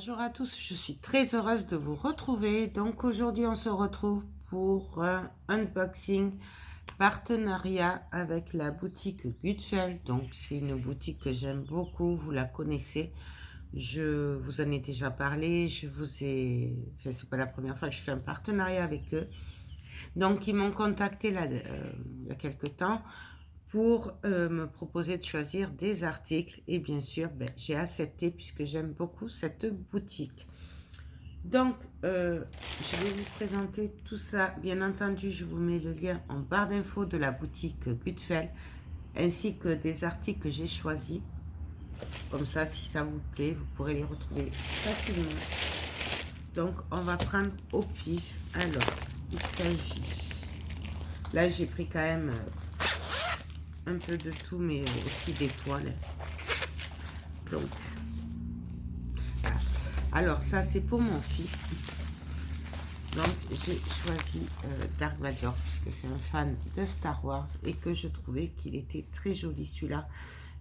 Bonjour à tous, je suis très heureuse de vous retrouver. Donc aujourd'hui on se retrouve pour un unboxing partenariat avec la boutique Gutfeld. Donc c'est une boutique que j'aime beaucoup, vous la connaissez. Je vous en ai déjà parlé, enfin, c'est pas la première fois que je fais un partenariat avec eux. Donc ils m'ont contacté là, il y a quelques temps pour me proposer de choisir des articles. Et bien sûr, j'ai accepté puisque j'aime beaucoup cette boutique. Donc, je vais vous présenter tout ça. Bien entendu, je vous mets le lien en barre d'infos de la boutique Gutfeld, ainsi que des articles que j'ai choisis. Comme ça, si ça vous plaît, vous pourrez les retrouver facilement. Donc, on va prendre au pif. Alors, il s'agit... Là, j'ai pris quand même un peu de tout, mais aussi des toiles. Donc, voilà. Alors ça c'est pour mon fils. Donc j'ai choisi Dark Vador parce que c'est un fan de Star Wars et que je trouvais qu'il était très joli celui-là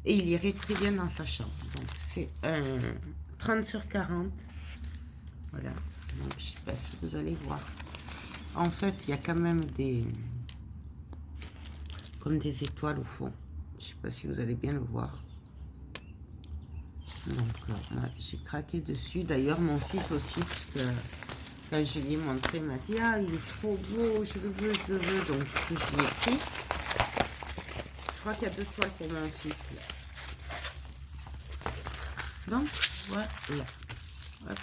et il irait très bien dans sa chambre. Donc c'est un 30 sur 40. Voilà. Donc, je sais pas si vous allez voir. En fait, il y a quand même comme des étoiles au fond. Je sais pas si vous allez bien le voir. Donc j'ai craqué dessus. D'ailleurs mon fils aussi, parce que quand je lui ai montré, il m'a dit ah il est trop beau, je le veux, je le veux. Donc je l'ai pris. Je crois qu'il y a 2 toiles pour mon fils là. Donc voilà. Hop.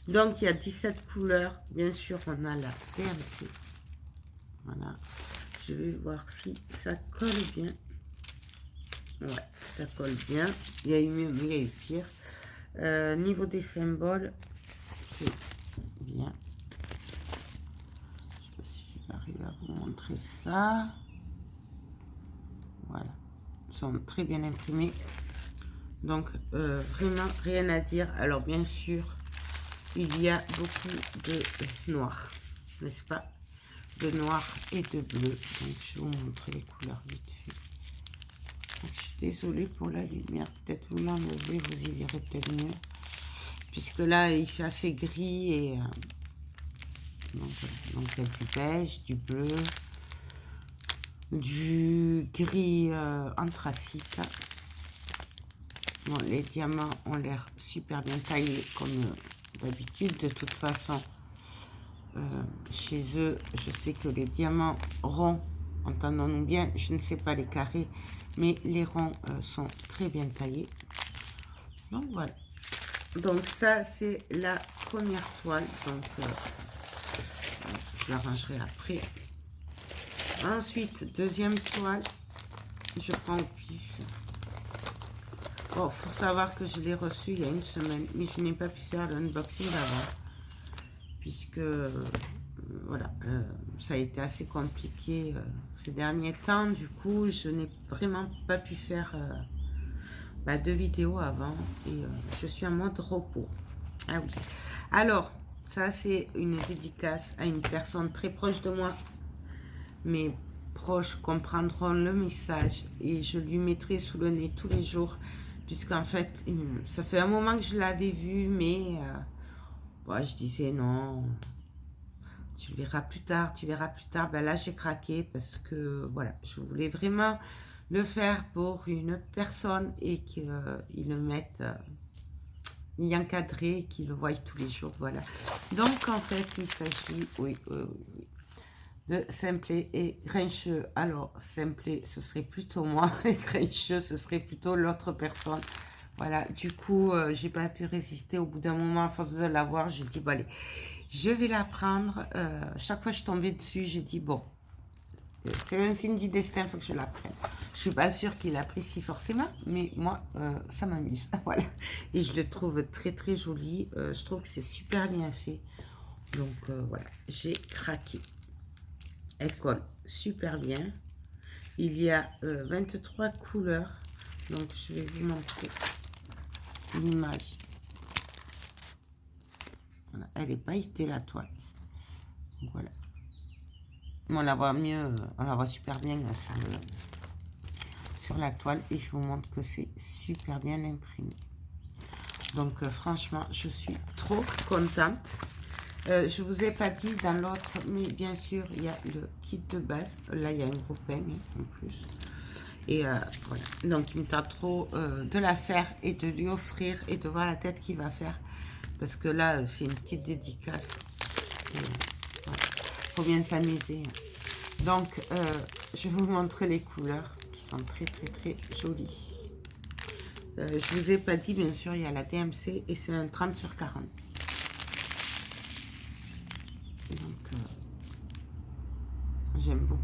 Donc il y a 17 couleurs. Bien sûr on a la PMC. Voilà. Je vais voir si ça colle bien. Ouais, ça colle bien. Il y a eu mieux, mais il y a eu pire. Niveau des symboles, c'est bien. Je sais pas si je vais arriver à vous montrer ça. Voilà. Ils sont très bien imprimés. Donc, vraiment rien à dire. Alors, bien sûr, il y a beaucoup de noir, n'est-ce pas? De noir et de bleu. Donc, je vais vous montrer les couleurs vite fait. Donc, je suis désolée pour la lumière. Peut-être vous l'enlevez, vous y verrez peut-être mieux. Puisque là, il fait assez gris et... donc, il y a du beige, du bleu, du gris anthracite. Bon, les diamants ont l'air super bien taillés comme d'habitude. De toute façon, chez eux, je sais que les diamants ronds, entendons-nous bien, je ne sais pas les carrés, mais les ronds sont très bien taillés. Donc voilà. Donc ça, c'est la première toile. Donc je la rangerai après. Ensuite, deuxième toile. Je prends au pif. Bon, faut savoir que je l'ai reçu il y a une semaine, mais je n'ai pas pu faire l'unboxing avant, puisque voilà, ça a été assez compliqué ces derniers temps. Du coup, je n'ai vraiment pas pu faire de vidéos avant et je suis en mode repos. Ah oui. Alors, ça c'est une dédicace à une personne très proche de moi. Mes proches comprendront le message et je lui mettrai sous le nez tous les jours, puisqu'en fait, ça fait un moment que je l'avais vu, mais je disais non, tu verras plus tard, tu verras plus tard. Ben là, j'ai craqué parce que voilà, je voulais vraiment le faire pour une personne et qu'il le mette, y encadrer, qu'il le voie tous les jours. Voilà. Donc, en fait, il s'agit, oui, de Simplet et Grincheux. Alors, Simplet, ce serait plutôt moi, et Grincheux, ce serait plutôt l'autre personne. Voilà, du coup, j'ai pas pu résister. Au bout d'un moment, à force de l'avoir, j'ai dit, bon, allez, je vais la prendre. Chaque fois que je tombais dessus, j'ai dit, bon, c'est un signe du destin, il faut que je la prenne. Je suis pas sûre qu'il apprécie forcément, mais moi, ça m'amuse. Voilà, et je le trouve très, très joli. Je trouve que c'est super bien fait. Donc, voilà, j'ai craqué. Elle colle super bien. Il y a 23 couleurs. Donc, je vais vous montrer l'image. Voilà. Elle est pailletée, la toile. Donc, voilà. On la voit mieux, on la voit super bien sur la toile. Et je vous montre que c'est super bien imprimé. Donc franchement, je suis trop contente. Je vous ai pas dit dans l'autre, mais bien sûr, il y a le kit de base. Là, il y a un gros peigne en plus. Et voilà. Donc, il me tarde trop de la faire et de lui offrir et de voir la tête qu'il va faire. Parce que là, c'est une petite dédicace. Voilà. Faut bien s'amuser. Donc, je vais vous montrer les couleurs qui sont très, très, très jolies. Je vous ai pas dit, bien sûr, il y a la DMC et c'est un 30 sur 40. Donc, j'aime beaucoup.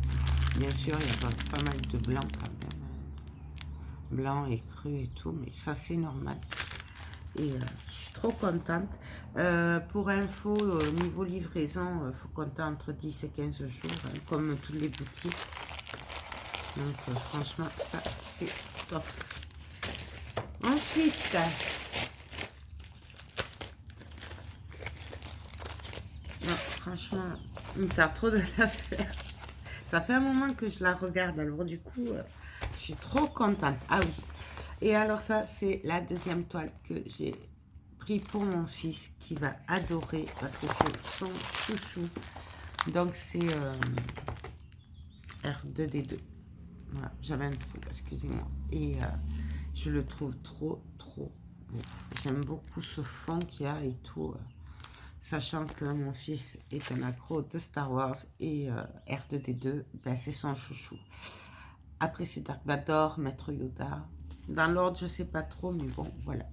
Bien sûr, il y a pas mal de blanc quand même. Blanc et cru et tout, mais ça, c'est normal. Et je suis trop contente. Pour info, niveau livraison, il faut compter entre 10 et 15 jours, hein, comme toutes les boutiques. Donc, franchement, ça, c'est top. Ensuite, non, franchement, il me tarde trop de la faire. Ça fait un moment que je la regarde, alors du coup, je suis trop contente. Ah oui. Et alors ça, c'est la deuxième toile que j'ai pris pour mon fils, qui va adorer, parce que c'est son chouchou. Donc, c'est R2D2. Voilà, j'avais un trou, excusez-moi. Et je le trouve trop beau. J'aime beaucoup ce fond qu'il y a et tout. Sachant que mon fils est un accro de Star Wars et R2D2, ben, c'est son chouchou. Après, c'est Dark Vador, Maître Yoda. Dans l'ordre, je sais pas trop, mais bon, voilà.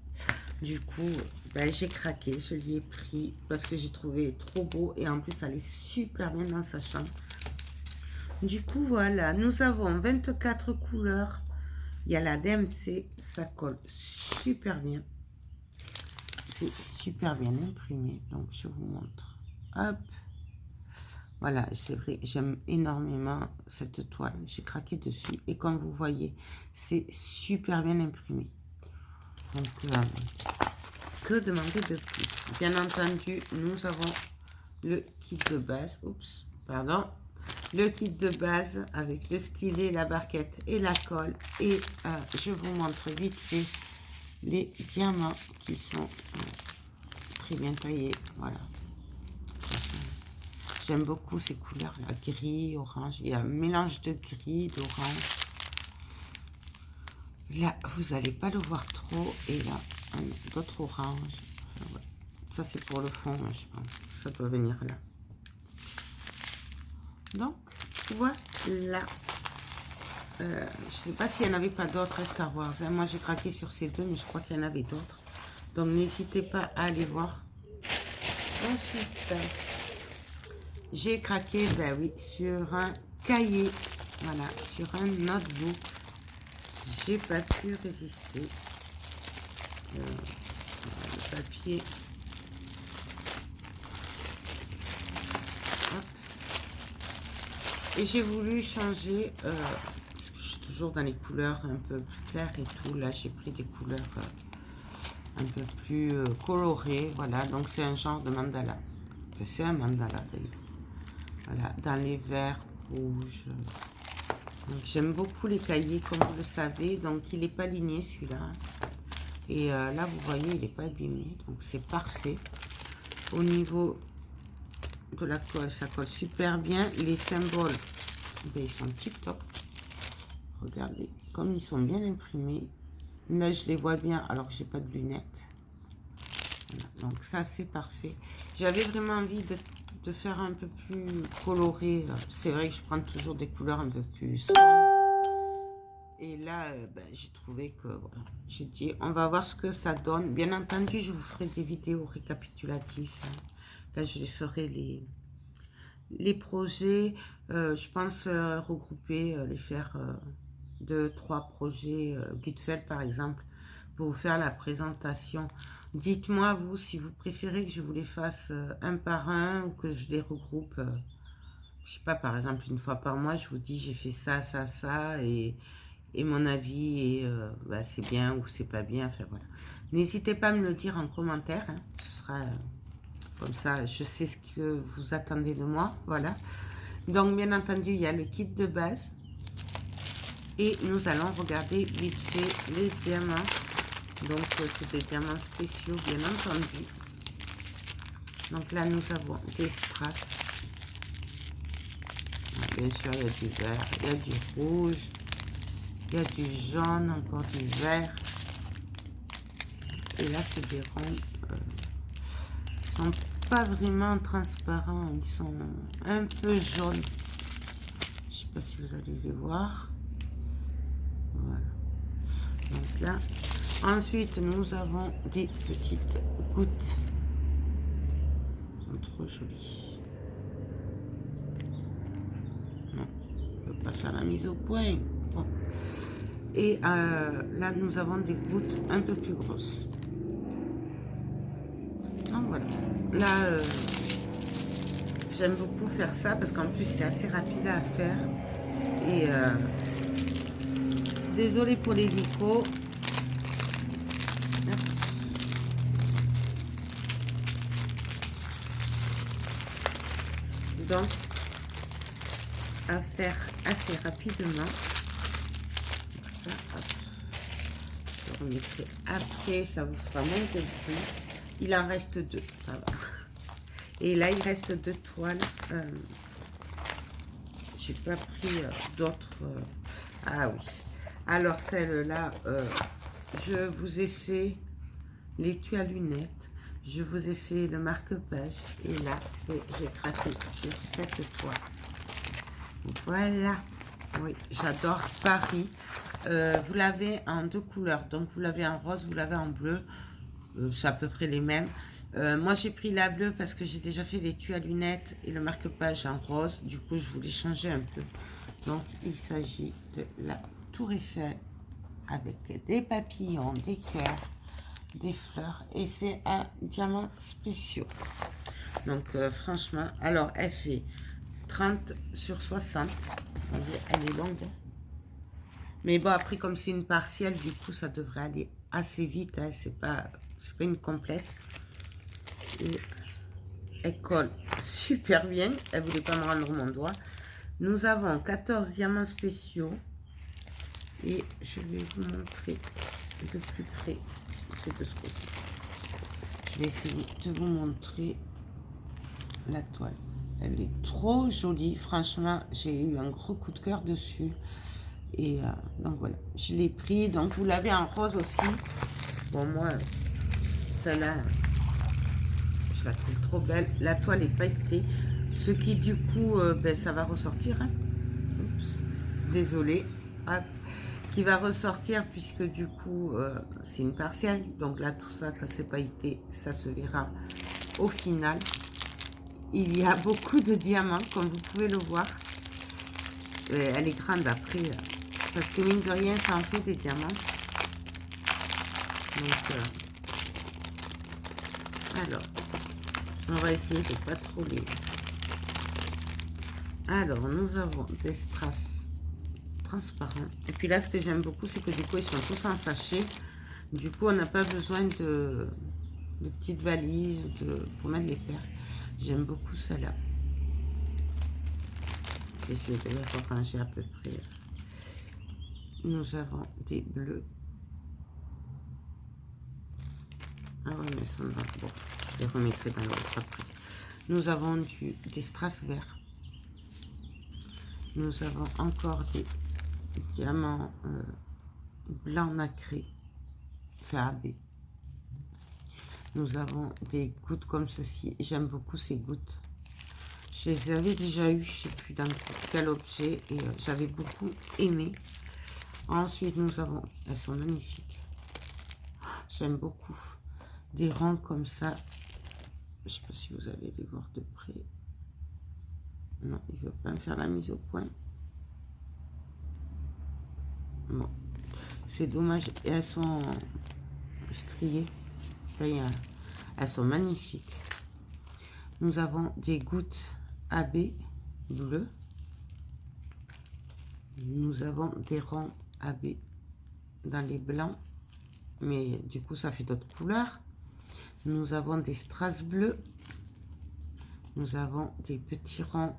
Du coup, ben, j'ai craqué, je l'y ai pris parce que j'ai trouvé trop beau et en plus, ça allait super bien dans sa chambre. Du coup, voilà, nous avons 24 couleurs. Il y a la DMC, ça colle super bien. C'est super bien imprimé, donc je vous montre. Hop. Voilà, c'est vrai, j'aime énormément cette toile. J'ai craqué dessus et comme vous voyez, c'est super bien imprimé. Donc, que demander de plus? Bien entendu, nous avons le kit de base. Oups, pardon. Le kit de base avec le stylet, la barquette et la colle. Et je vous montre vite fait les diamants qui sont très bien taillés. Voilà. J'aime beaucoup ces couleurs là, gris, orange. Il y a un mélange de gris, d'orange. Là, vous n'allez pas le voir trop. Et là, d'autres oranges. Enfin, ouais. Ça, c'est pour le fond, je pense. Ça doit venir là. Donc, voilà. Je ne sais pas s'il n'y en avait pas d'autres Star Wars. Hein. Moi, j'ai craqué sur ces deux, mais je crois qu'il y en avait d'autres. Donc, n'hésitez pas à aller voir. Ensuite, j'ai craqué, ben oui, sur un cahier. Voilà, sur un notebook. J'ai pas pu résister. Le papier. Hop. Et j'ai voulu changer. Je suis toujours dans les couleurs un peu plus claires et tout. Là, j'ai pris des couleurs un peu plus colorées. Voilà, donc c'est un genre de mandala. Enfin, c'est un mandala d'ailleurs. Voilà, dans les verts rouges. J'aime beaucoup les cahiers, comme vous le savez. Donc, il n'est pas ligné, celui-là. Et là, vous voyez, il n'est pas abîmé. Donc, c'est parfait. Au niveau de la colle, ça colle super bien. Les symboles, ben, ils sont tip-top. Regardez, comme ils sont bien imprimés. Là, je les vois bien, alors que j'ai pas de lunettes. Voilà, donc, ça, c'est parfait. J'avais vraiment envie de faire un peu plus coloré. C'est vrai que je prends toujours des couleurs un peu plus sombres. Et là, ben, j'ai trouvé que, voilà, j'ai dit, on va voir ce que ça donne. Bien entendu, je vous ferai des vidéos récapitulatives. Hein, quand je ferai les projets. Je pense regrouper, les faire 2-3 projets Gutfeld, par exemple, pour vous faire la présentation. Dites-moi, vous, si vous préférez que je vous les fasse un par un ou que je les regroupe, je sais pas, par exemple, une fois par mois, je vous dis, j'ai fait ça, ça, ça, et mon avis, et bah, c'est bien ou c'est pas bien, enfin voilà. N'hésitez pas à me le dire en commentaire, hein, ce sera comme ça, je sais ce que vous attendez de moi, voilà. Donc, bien entendu, il y a le kit de base, et nous allons regarder vite fait les diamants. Donc, c'est des diamants spéciaux, bien entendu. Donc là, nous avons des strass. Bien sûr, il y a du vert, il y a du rouge, il y a du jaune, encore du vert. Et là, c'est des ronds. Ils sont pas vraiment transparents, ils sont un peu jaunes. Je sais pas si vous allez les voir. Voilà. Donc là, ensuite, nous avons des petites gouttes. Elles sont trop jolies. Non, je ne peux pas faire la mise au point. Bon. Et là, nous avons des gouttes un peu plus grosses. Donc voilà. Là, j'aime beaucoup faire ça parce qu'en plus, c'est assez rapide à faire. Et désolé pour les micros. Donc, à faire assez rapidement. Ça, hop. Je remettrai après, ça vous fera monter le prix. Il en reste 2, ça va. Et là, il reste 2 toiles. J'ai pas pris d'autres. Ah oui. Alors, celle-là, je vous ai fait l'étui à lunettes. Je vous ai fait le marque-page. Et là, j'ai craqué sur cette toile. Voilà. Oui, j'adore Paris. Vous l'avez en 2 couleurs. Donc, vous l'avez en rose, vous l'avez en bleu. C'est à peu près les mêmes. Moi, j'ai pris la bleue parce que j'ai déjà fait l'étui à lunettes et le marque-page en rose. Du coup, je voulais changer un peu. Donc, il s'agit de la Tour Eiffel avec des papillons, des cœurs, des fleurs. Et c'est un diamant spécial. Donc, franchement, alors, elle fait 30 sur 60. Elle est longue. Mais bon, après, comme c'est une partielle, du coup, ça devrait aller assez vite. Hein. C'est pas une complète. Et elle colle super bien. Elle voulait pas me rendre mon doigt. Nous avons 14 diamants spéciaux. Et je vais vous montrer de plus près. C'est de ce côté. Je vais essayer de vous montrer la toile. Elle est trop jolie. Franchement, j'ai eu un gros coup de cœur dessus. Et donc voilà, je l'ai pris. Donc vous l'avez en rose aussi. Bon, moi, celle-là, je la trouve trop belle. La toile est pailletée. Ce qui, du coup, ben, ça va ressortir. Hein. Oups, désolée. Hop. Qui va ressortir puisque, du coup, c'est une partielle. Donc là, tout ça, quand c'est pailleté, ça se verra au final. Il y a beaucoup de diamants, comme vous pouvez le voir. Elle est grande après. Parce que mine de rien, ça en fait des diamants. Donc, alors, on va essayer de pas trop les... Alors, nous avons des strass transparents. Et puis là, ce que j'aime beaucoup, c'est que du coup, ils sont tous en sachet. Du coup, on n'a pas besoin de petites valises pour mettre les perles. J'aime beaucoup celle-là. Je vais essayer de les ranger à peu près. Nous avons des bleus. Ah ouais, mais sont dans... Bon, je les remettrai dans l'autre après. Nous avons des strass verts. Nous avons encore des diamants blancs nacrés, fait AB. Nous avons des gouttes comme ceci. J'aime beaucoup ces gouttes. Je les avais déjà eues, je ne sais plus dans quel objet, et j'avais beaucoup aimé. Ensuite, nous avons... Elles sont magnifiques. J'aime beaucoup. Des rangs comme ça. Je ne sais pas si vous allez les voir de près. Non, il ne veut pas me faire la mise au point. Bon. C'est dommage. Et elles sont striées. Elles sont magnifiques. Nous avons des gouttes AB bleues. Nous avons des ronds AB dans les blancs. Mais du coup, ça fait d'autres couleurs. Nous avons des strass bleus. Nous avons des petits ronds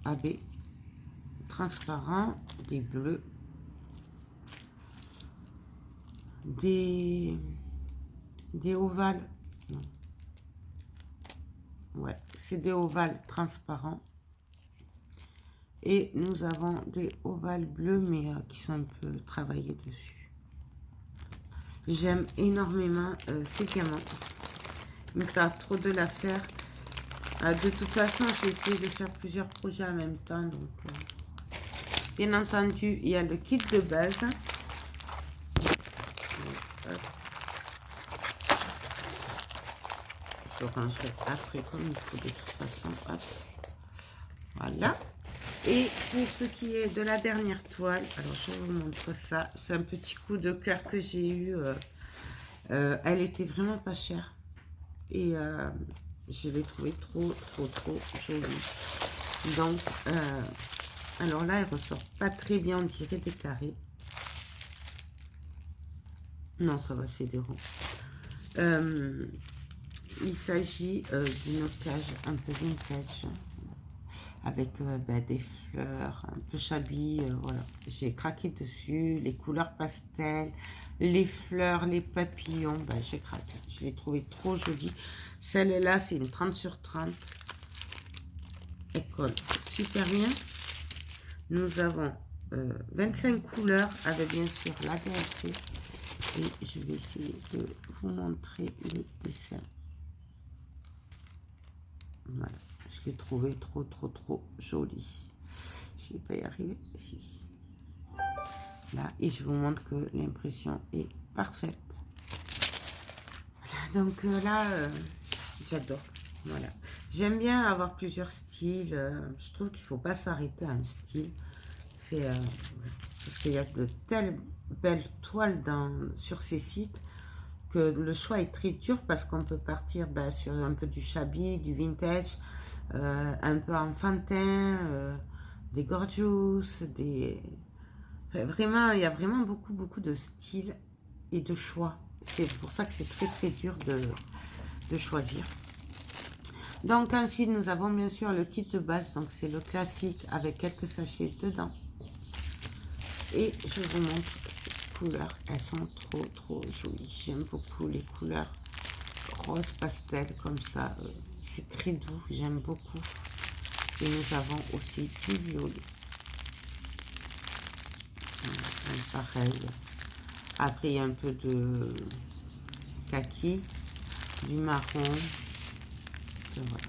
AB transparents, des bleus. des ovales. Non. Ouais, c'est des ovales transparents. Et nous avons des ovales bleus, mais qui sont un peu travaillés dessus. J'aime énormément ces diamants. Il me tarde trop de la faire. De toute façon, j'ai essayé de faire plusieurs projets en même temps. Donc, bien entendu, il y a le kit de base. Je rangerai après comme il faut de toute façon. Hop. Voilà. Et pour ce qui est de la dernière toile, alors je vous montre ça. C'est un petit coup de cœur que j'ai eu. Elle était vraiment pas chère. Et je l'ai trouvée trop jolie. Donc, alors là, elle ressort pas très bien, on dirait des carrés. Non, ça va, c'est des ronds. Il s'agit d'une cage un peu vintage avec des fleurs un peu shabby. Voilà, j'ai craqué dessus, les couleurs pastel, les fleurs, les papillons. J'ai craqué, je l'ai trouvé trop jolie. Celle-là, c'est une 30 sur 30. Elle colle super bien. Nous avons 25 couleurs avec bien sûr la DLC. Et je vais essayer de vous montrer le dessin. Voilà, je l'ai trouvé trop joli. Je vais pas y arriver. Si. Là, et je vous montre que l'impression est parfaite. Voilà, donc là, j'adore. Voilà, j'aime bien avoir plusieurs styles. Je trouve qu'il faut pas s'arrêter à un style. C'est parce qu'il y a de telles belles toiles sur ces sites que le choix est très dur parce qu'on peut partir sur un peu du shabby, du vintage, un peu enfantin, des gorgeous, enfin, vraiment, il y a vraiment beaucoup de styles et de choix. C'est pour ça que c'est très dur de choisir. Donc ensuite, nous avons bien sûr le kit de base, donc c'est le classique avec quelques sachets dedans. Et je vous montre ces couleurs, elles sont trop jolies. J'aime beaucoup les couleurs rose pastel comme ça, c'est très doux, j'aime beaucoup. Et nous avons aussi du violet. Pareil. Après, il y a un peu de kaki, du marron. Voilà.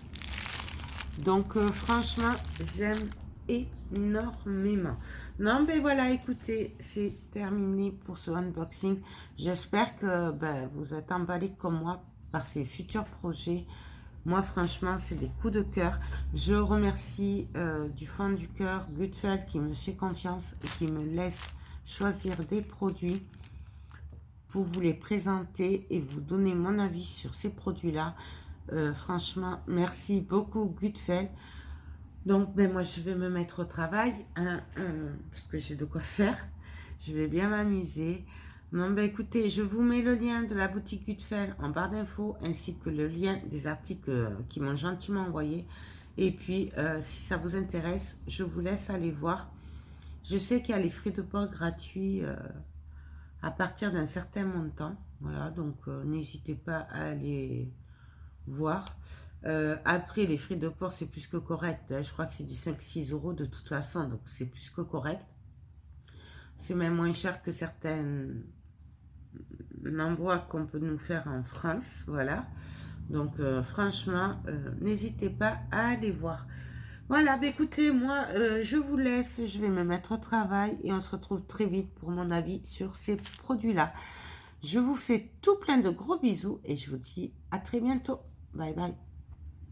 Donc, franchement, j'aime énormément. Non, mais voilà, écoutez, c'est terminé pour ce unboxing. J'espère que vous êtes emballés comme moi par ces futurs projets. Moi, franchement, c'est des coups de cœur. Je remercie du fond du cœur Gutfeld qui me fait confiance et qui me laisse choisir des produits pour vous les présenter et vous donner mon avis sur ces produits-là. Franchement, merci beaucoup Gutfeld. Donc, moi, je vais me mettre au travail, parce que j'ai de quoi faire. Je vais bien m'amuser. Non, écoutez, je vous mets le lien de la boutique Gutfeld en barre d'infos, ainsi que le lien des articles qui m'ont gentiment envoyé. Et puis, si ça vous intéresse, je vous laisse aller voir. Je sais qu'il y a les frais de port gratuits à partir d'un certain montant. Voilà, donc n'hésitez pas à aller voir. Après, les frais de port, c'est plus que correct. Je crois que c'est du 5-6 € de toute façon, donc c'est plus que correct. C'est même moins cher que certains envois qu'on peut nous faire en France. Voilà. Donc, franchement, n'hésitez pas à aller voir. Voilà, écoutez, moi, je vous laisse. Je vais me mettre au travail et on se retrouve très vite pour mon avis sur ces produits-là. Je vous fais tout plein de gros bisous et je vous dis à très bientôt. Bye bye.